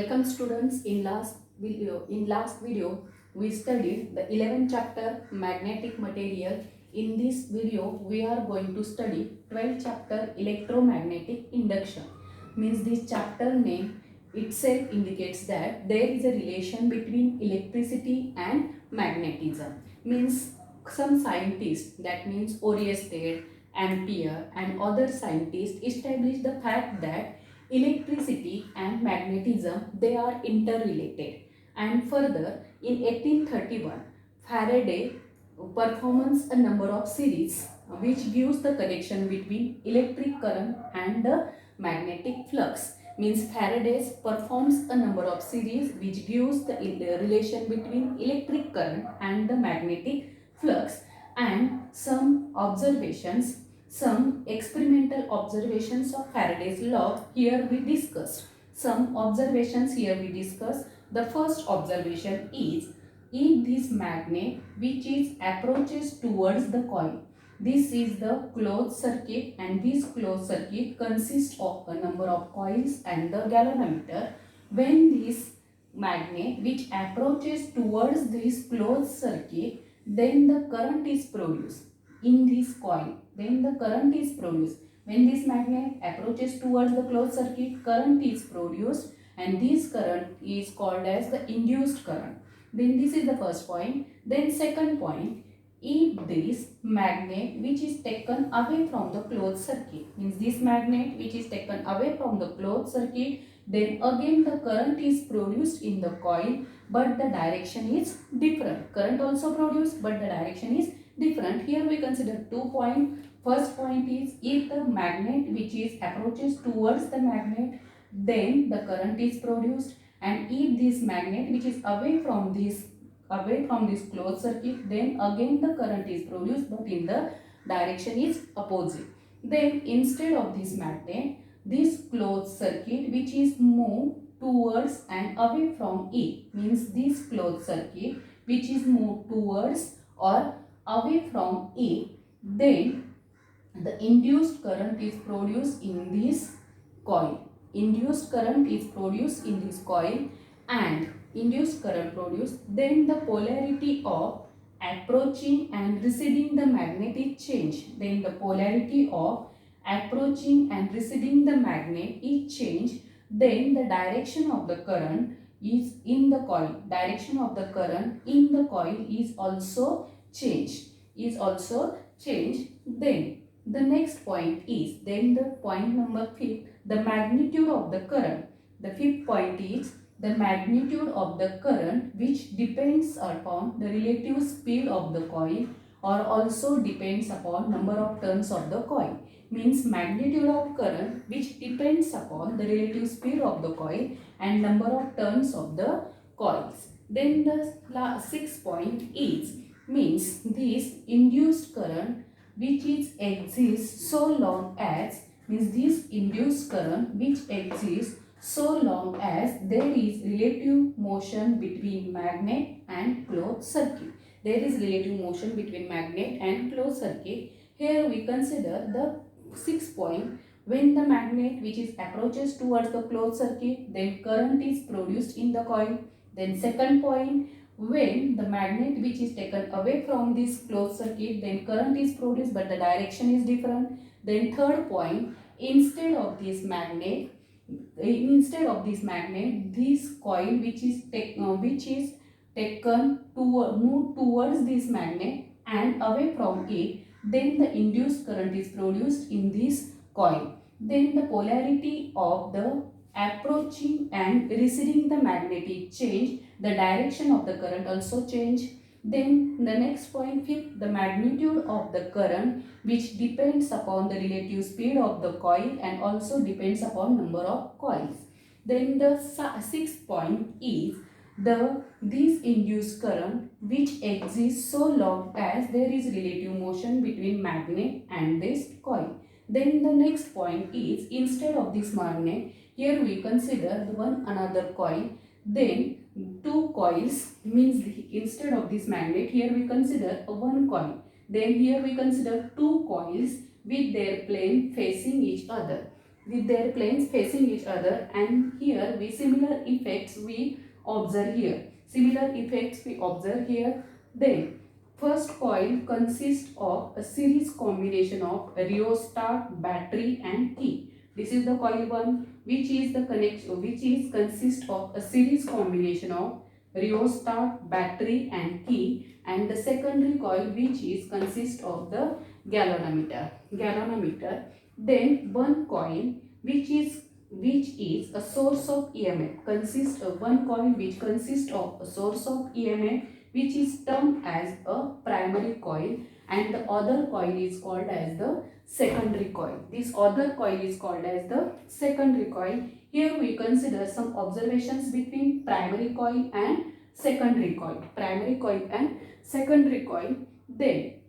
Welcome students. In last video we studied the 11th chapter magnetic material. In this video we are going to study 12th chapter electromagnetic induction. Means this chapter name itself indicates that there is a relation between electricity and magnetism. Means some scientists, that means Oersted, Ampere and other scientists established the fact that electricity and magnetism, they are interrelated. And further, in 1831 Faraday performs a number of series which gives the connection between electric current and the magnetic flux. Means Faraday performs a number of series which gives the relation between electric current and the magnetic flux, and some experimental observations of Faraday's law here we discussed. Some observations here we discuss. The first observation is, if this magnet which is approaches towards the coil, this is the closed circuit and this closed circuit consists of a number of coils and the galvanometer. When this magnet which approaches towards this closed circuit, then the current is produced in this coil. Then the current is produced. When this magnet approaches towards the closed circuit, current is produced, and this current is called as the induced current. Then this is the first point. Then second point, if this magnet which is taken away from the closed circuit, means this magnet which is taken away from the closed circuit, then again the current is produced in the coil, but the direction is different. Current also produced, but the direction is different. Here we consider 2 points. First point is, if the magnet which is approaches towards the magnet, then the current is produced, and if this magnet which is away from this closed circuit, then again the current is produced, but in the direction is opposite. Then instead of this magnet, this closed circuit which is moved towards and away from it, means this closed circuit which is moved towards or away from it, then the induced current is produced in this coil. Induced current is produced in this coil, and induced current produced, then the polarity of approaching and receding the magnet is changed. Then the polarity of approaching and receding the magnet is changed. Then the direction of the current is in the coil. Direction of the current in the coil is also changed. Then the next point is, then the point number 5, the magnitude of the current. The fifth point is the magnitude of the current, which depends upon the relative speed of the coil, or also depends upon number of turns of the coil. Means magnitude of current which depends upon the relative speed of the coil and number of turns of the coils. Then the sixth point is, means this induced current which is exists so long as, means this induced current which exists so long as there is relative motion between magnet and closed circuit. There is relative motion between magnet and closed circuit. Here we consider the sixth point. When the magnet which is approaches towards the closed circuit, then current is produced in the coil. Then second point, when the magnet which is taken away from this closed circuit, then current is produced, but the direction is different. Then third point, instead of this magnet, this coil which is taken to move towards this magnet and away from it, then the induced current is produced in this coil. Then the polarity of the approaching and receding the magnet is changed. The direction of the current also change. Then the next point, fifth, the magnitude of the current which depends upon the relative speed of the coil and also depends upon number of coils. Then the sixth point is this induced current which exists so long as there is relative motion between magnet and this coil. Then the next point is, instead of this magnet, here we consider another coil. Then two coils, means instead of this magnet, here we consider one coil. Then here we consider two coils with their plane facing each other. with their planes facing each other, and here we similar effects we observe here. Similar effects we observe here. Then first coil consists of a series combination of rheostat, battery and key. This is the coil 1, which is the connection, which is consist of a series combination of rheostat, battery and key, and the secondary coil which is consist of the galvanometer. Then one coil which is a source of EMF consists of one coil which consists of a source of EMF, which is termed as a primary coil, and the other coil is called as the secondary coil. This other coil is called as the secondary coil. Here we consider some observations between primary coil and secondary coil. Primary coil and secondary coil. Then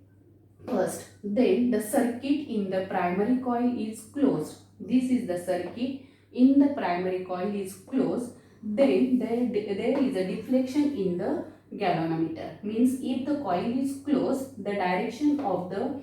the circuit in the primary coil is closed. This is the circuit in the primary coil is closed. Then there is a deflection in the galvanometer. Means if the coil is closed, the direction of the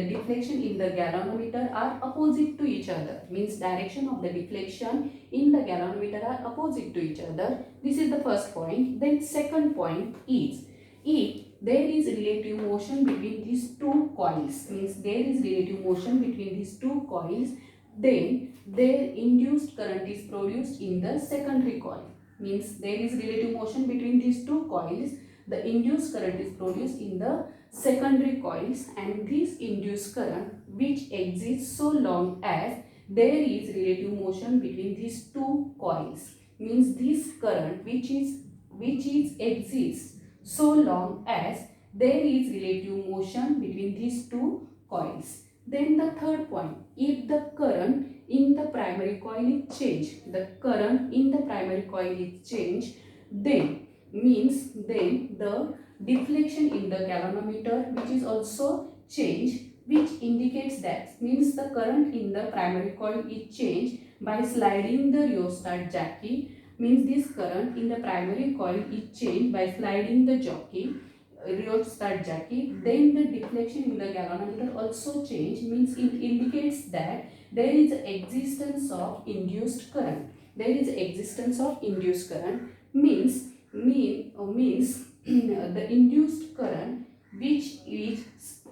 deflection in the galvanometer are opposite to each other. Means direction of the deflection in the galvanometer are opposite to each other. This is the first point. Then second point is, if there is relative motion between these two coils, means there is relative motion between these two coils, then their induced current is produced in the secondary coil. Means there is relative motion between these two coils, the induced current is produced in the secondary coils, and this induced current which exists so long as there is relative motion between these two coils, means this current which is exists so long as there is relative motion between these two coils. Then the third point, if the current in the primary coil is changed, the current in the primary coil is changed, then the deflection in the galvanometer which is also changed, which indicates that, means the current in the primary coil is changed by sliding the rheostat jockey. Means this current in the primary coil is changed by sliding the rheostat jockey. Then the deflection in the galvanometer also changed, means it indicates that there is existence of induced current. There is existence of induced current means the induced current which exists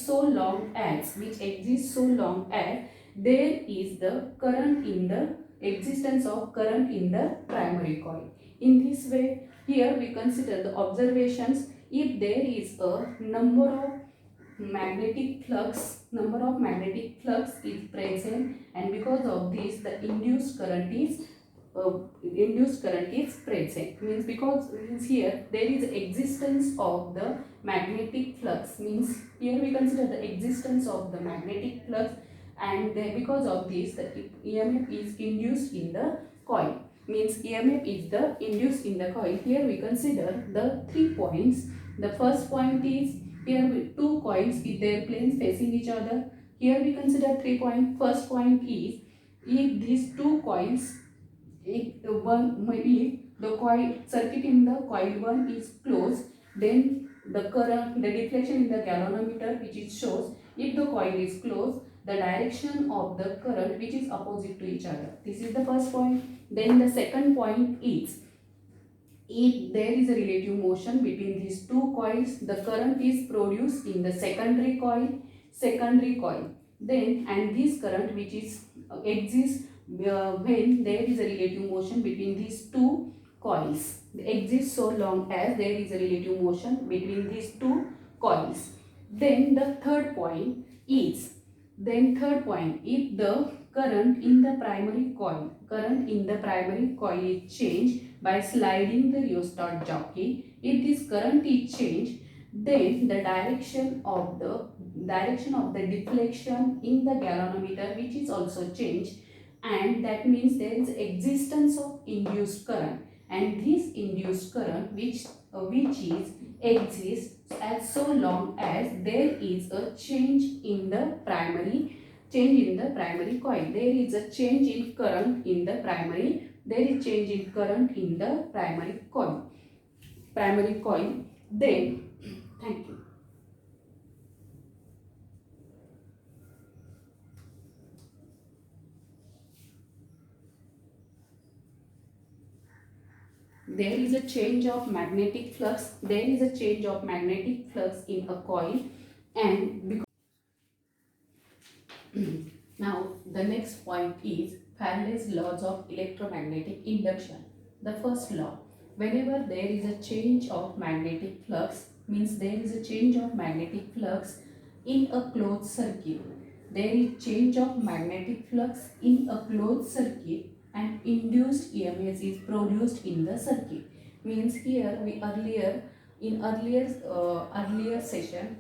so long as there is the current in the existence of current in the primary coil. In this way, here we consider the observations. If there is a number of magnetic flux is present, and because of this the induced current is present. Means because here there is existence of the magnetic flux, means here we consider the existence of the magnetic flux, and because of this the EMF is induced in the coil. Means EMF is the induced in the coil. Here we consider the 3 points. The first point is, here with two coils with their planes facing each other. Here we consider 3 points. First point is, if these two coils, if the coil circuit in the coil 1 is closed, then the deflection in the galvanometer which it shows, if the coil is closed, the direction of the current which is opposite to each other. This is the first point. Then the second point is, if there is a relative motion between these two coils, the current is produced in the secondary coil. Then, and this current which is exists when there is a relative motion between these two coils, exists so long as there is a relative motion between these two coils. Then the third point is, if the current in the primary coil is changed by sliding the rheostat jockey. If this current is changed, then the direction of the deflection in the galvanometer which is also changed, and that means there is existence of induced current, and this induced current which exists as so long as there is a change in the primary coil. There is a change in current in the primary. There is change in current in the primary coil. Then, thank you. there is a change of magnetic flux. There is a change of magnetic flux in a coil, and because now the next point is Faraday's laws of electromagnetic induction. The first law, whenever there is a change of magnetic flux, means there is a change of magnetic flux in a closed circuit. There is change of magnetic flux in a closed circuit and induced EMF is produced in the circuit. Means here we earlier session,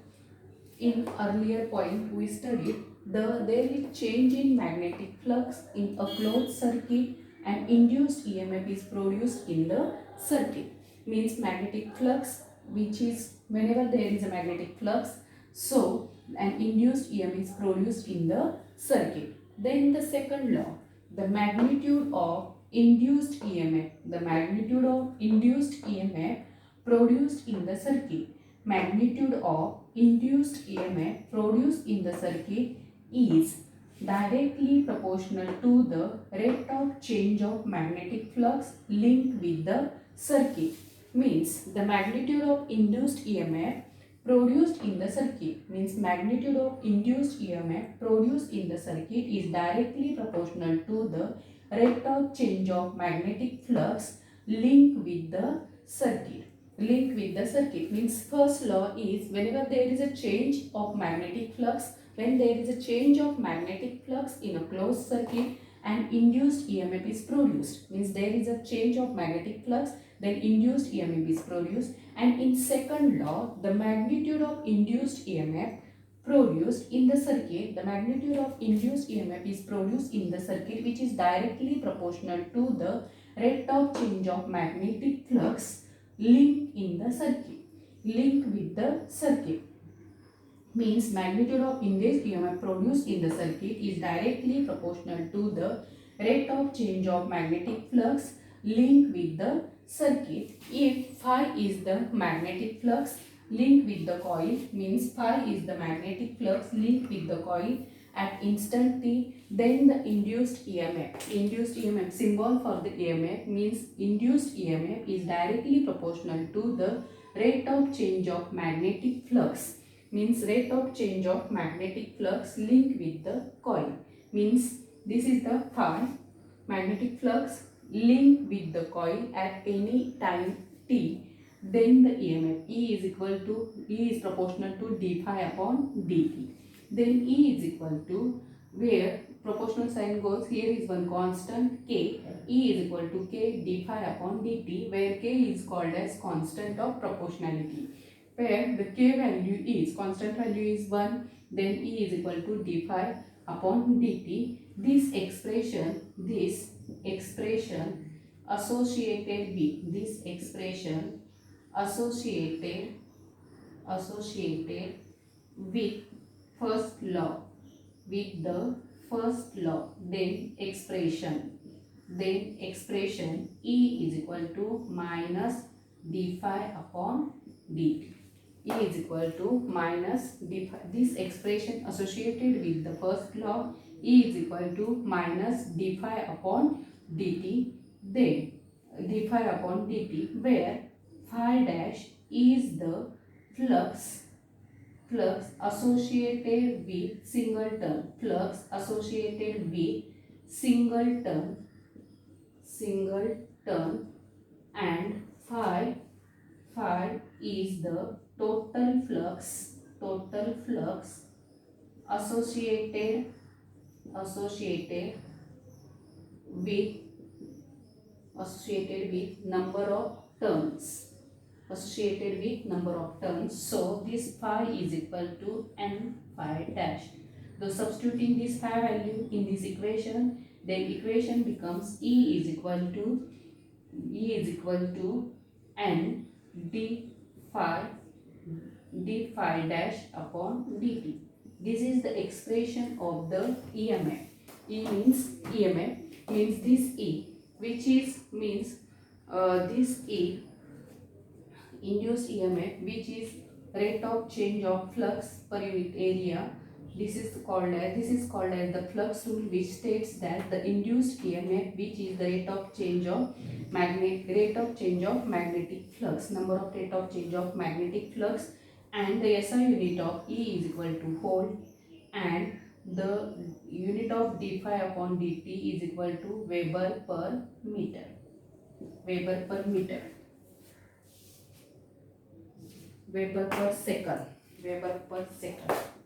in earlier point we studied there is change in magnetic flux in a closed circuit and induced EMF is produced in the circuit. Means magnetic flux, which is whenever there is a magnetic flux, so an induced EMF is produced in the circuit. Then the second law, the magnitude of induced EMF, the magnitude of induced EMF produced in the circuit, magnitude of induced EMF produced in the circuit is directly proportional to the rate of change of magnetic flux linked with the circuit. Means the magnitude of induced EMF produced in the circuit, means magnitude of induced EMF produced in the circuit is directly proportional to the rate of change of magnetic flux linked with the circuit. Linked with the circuit means first law is whenever there is a change of magnetic flux, when there is a change of magnetic flux in a closed circuit and induced EMF is produced, means there is a change of magnetic flux, then induced EMF is produced. And in second law, the magnitude of induced EMF produced in the circuit, the magnitude of induced EMF is produced in the circuit, which is directly proportional to the rate of change of magnetic flux linked in the circuit, linked with the circuit. Means magnitude of induced EMF produced in the circuit is directly proportional to the rate of change of magnetic flux linked with the circuit. If phi is the magnetic flux linked with the coil, means phi is the magnetic flux linked with the coil at instant t, then the induced EMF symbol for the EMF means induced EMF is directly proportional to the rate of change of magnetic flux, means rate of change of magnetic flux linked with the coil. Means this is the phi, magnetic flux linked with the coil at any time t, then the EMF E is proportional to d phi upon dt. Then E is equal to, where proportional sign goes, here is one constant k, E is equal to k d phi upon dt, where k is called as constant of proportionality, where the k value is, constant value is 1, then E is equal to d phi upon dt. This expression associated with first law, with the first law, then expression E is equal to minus d phi upon dt. E is equal to minus d phi. This expression associated with the first law, E is equal to minus d phi upon dt, then d phi upon dt, where phi dash is the flux associated with singleton, and phi is the total flux associated with number of turns, so this phi is equal to n phi dash. So substituting this phi value in this equation, then equation becomes E is equal to n phi d phi dash upon dt. This is the expression of the EMF. E means EMF, means this E, which is means this E, induced EMF, which is rate of change of flux per unit area This is called as the flux rule, which states that the induced EMF, which is the rate of change of magnetic flux, number of rate of change of magnetic flux, and the SI unit of E is equal to volt, and the unit of d phi upon dt is equal to Weber per meter. Weber per meter. Weber per second. Weber per second.